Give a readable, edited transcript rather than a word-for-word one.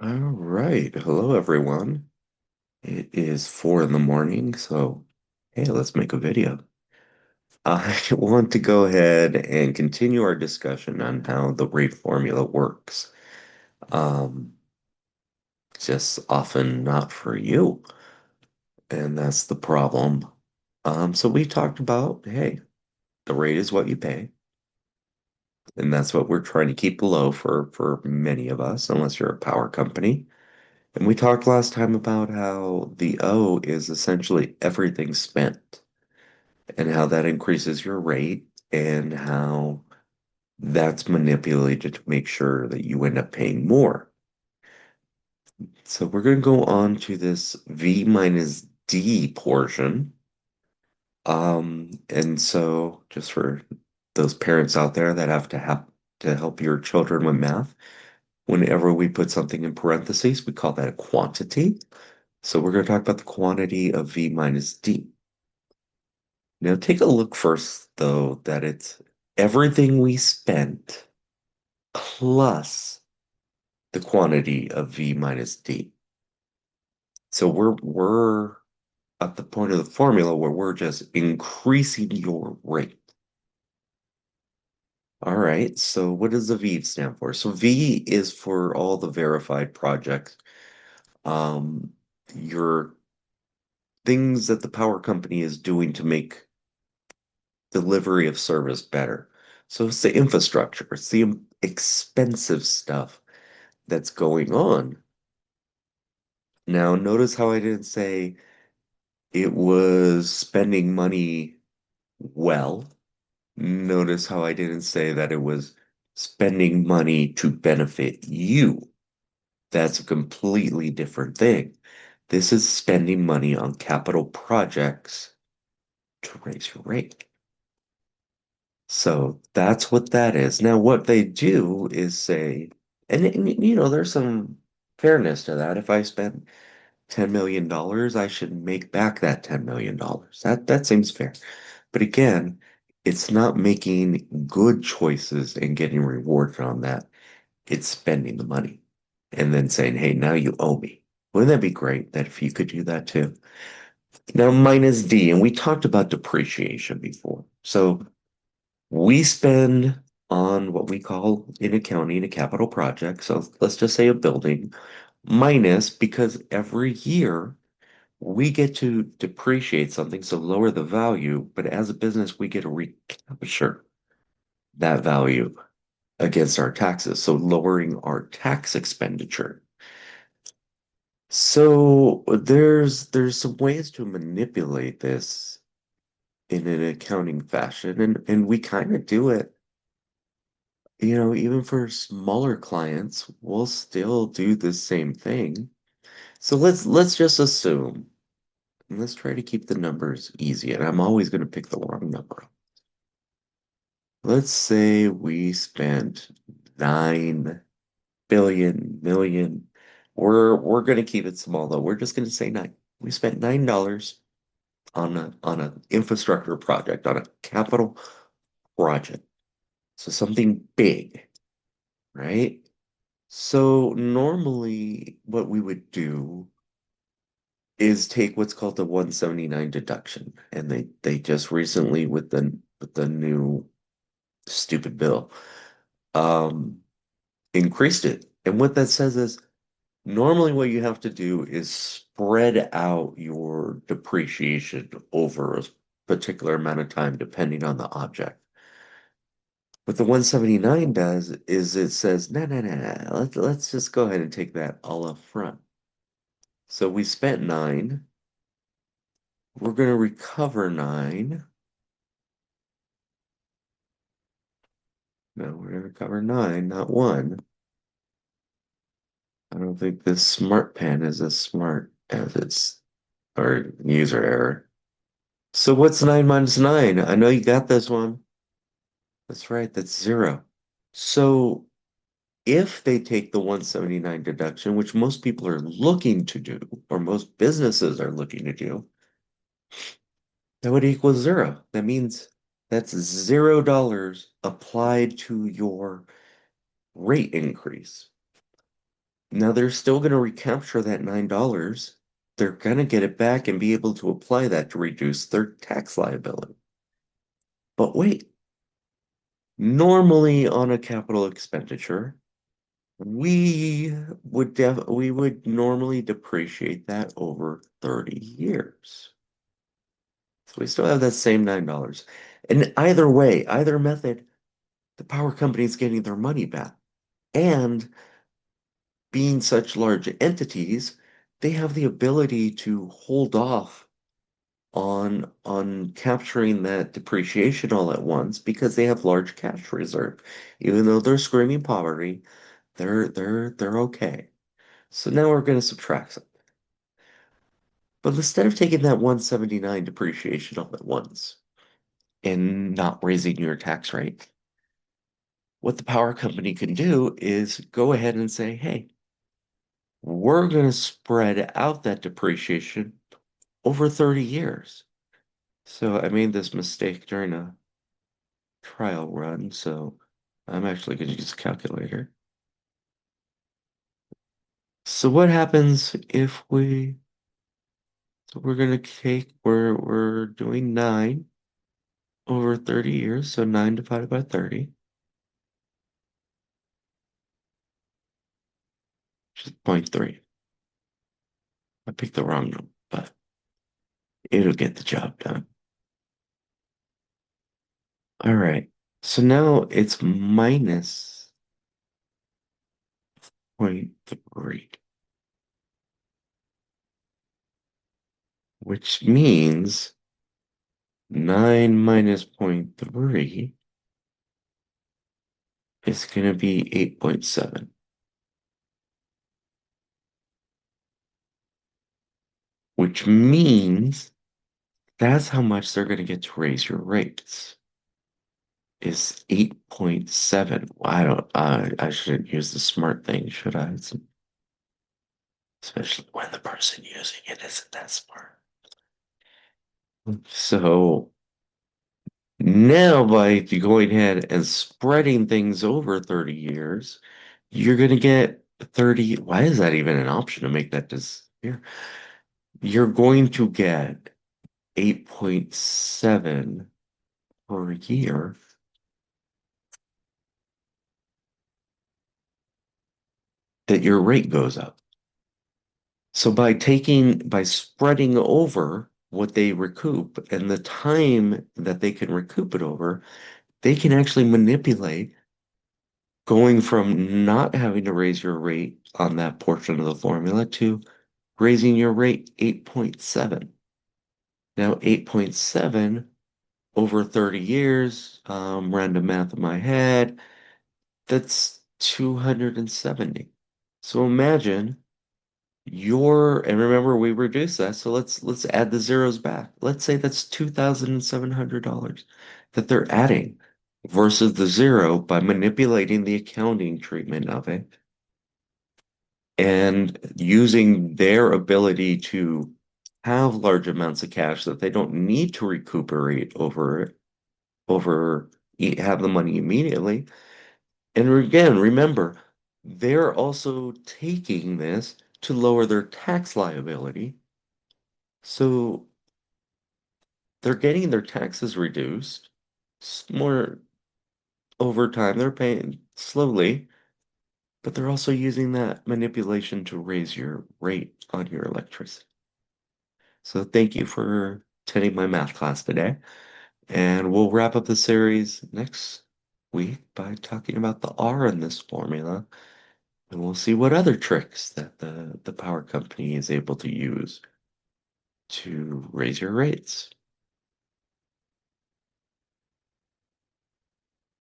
All right. Hello, everyone. It is 4 in the morning, so hey, let's make a video. I want to go ahead and continue our discussion on how the rate formula works. Um, just often not for you, and that's the problem. So we talked about, hey, the rate is what you pay, and that's what we're trying to keep low for many of us, unless you're a power company. And we talked last time about how the O is essentially everything spent and how that increases your rate and how that's manipulated to make sure that you end up paying more. So we're going to go on to this V minus D portion. And so just for those parents out there that have to help your children with math, whenever we put something in parentheses, we call that a quantity. So we're going to talk about the quantity of V minus D. Now take a look first, though, that it's everything we spent plus the quantity of V minus D. So we're at the point of the formula where we're just increasing your rate. All right, so what does the V stand for? So V is for all the verified projects. Your things that the power company is doing to make delivery of service better. So it's the infrastructure, it's the expensive stuff that's going on. Now, notice how I didn't say it was spending money well. Notice how I didn't say that it was spending money to benefit you. That's a completely different thing. This is spending money on capital projects to raise your rate. So that's what that is. Now, what they do is say, there's some fairness to that. If I spend $10 million, I should make back that $10 million. That seems fair. But again, it's not making good choices and getting rewarded on that. It's spending the money and then saying, hey, now you owe me. Wouldn't that be great that if you could do that too? Now, minus D, and we talked about depreciation before. So we spend on what we call in accounting a capital project. So let's just say a building, minus because every year we get to depreciate something, so lower the value, but as a business, we get to recapture that value against our taxes, so lowering our tax expenditure. So there's some ways to manipulate this in an accounting fashion, and we kind of do it. Even for smaller clients, we'll still do the same thing. So let's just assume, and let's try to keep the numbers easy, and I'm always going to pick the wrong number. Let's say we spent 9 billion million. We're going to keep it small though. We're just going to say nine. We spent $9 on an infrastructure project, on a capital project. So something big, right? So normally what we would do is take what's called the 179 deduction. And they just recently with the new stupid bill um increased it. And what that says is normally what you have to do is spread out your depreciation over a particular amount of time depending on the object. What the 179 does is it says, no, no, no, no, let's just go ahead and take that all up front. So we spent nine. We're going to recover nine. No, we're going to recover nine, not one. I don't think this smart pen is as smart as its or user error. So what's nine minus nine? I know you got this one. That's right, that's zero. So if they take the 179 deduction, which most people are looking to do, or most businesses are looking to do, that would equal zero. That means that's $0 applied to your rate increase. Now they're still going to recapture that $9. They're going to get it back and be able to apply that to reduce their tax liability. But wait, normally on a capital expenditure, we would normally depreciate that over 30 years. So we still have that same $9. And either way, either method, the power company is getting their money back. And being such large entities, they have the ability to hold off on capturing that depreciation all at once because they have large cash reserve. Even though they're screaming poverty, they're okay. So now we're going to subtract some. But instead of taking that 179 depreciation all at once and not raising your tax rate, what the power company can do is go ahead and say, hey, we're going to spread out that depreciation over 30 years. So I made this mistake during a trial run, so I'm actually going to use a calculator. So what happens if so we're going to take, we're doing 9 over 30 years, so 9 divided by 30, which is 0.3. I picked the wrong number, but it'll get the job done. All right, so now it's minus 0.3, which means 9 minus 0.3 is going to be 8.7, which means that's how much they're going to get to raise your rates is 8.7. Well, I shouldn't use the smart thing, should I? Especially when the person using it isn't that smart. So now by going ahead and spreading things over 30 years, you're going to get 30. Why is that even an option to make that disappear? You're going to get 8.7 per year that your rate goes up. So by spreading over what they recoup and the time that they can recoup it over, they can actually manipulate going from not having to raise your rate on that portion of the formula to raising your rate 8.7. Now, 8.7 over 30 years, random math in my head, that's 270. So imagine and remember we reduced that, so let's add the zeros back. Let's say that's $2,700 that they're adding versus the zero by manipulating the accounting treatment of it and using their ability to have large amounts of cash that they don't need to recuperate have the money immediately. And again, remember, they're also taking this to lower their tax liability. So they're getting their taxes reduced more over time. They're paying slowly, but they're also using that manipulation to raise your rate on your electricity. So thank you for attending my math class today. And we'll wrap up the series next week by talking about the R in this formula. And we'll see what other tricks that the power company is able to use to raise your rates.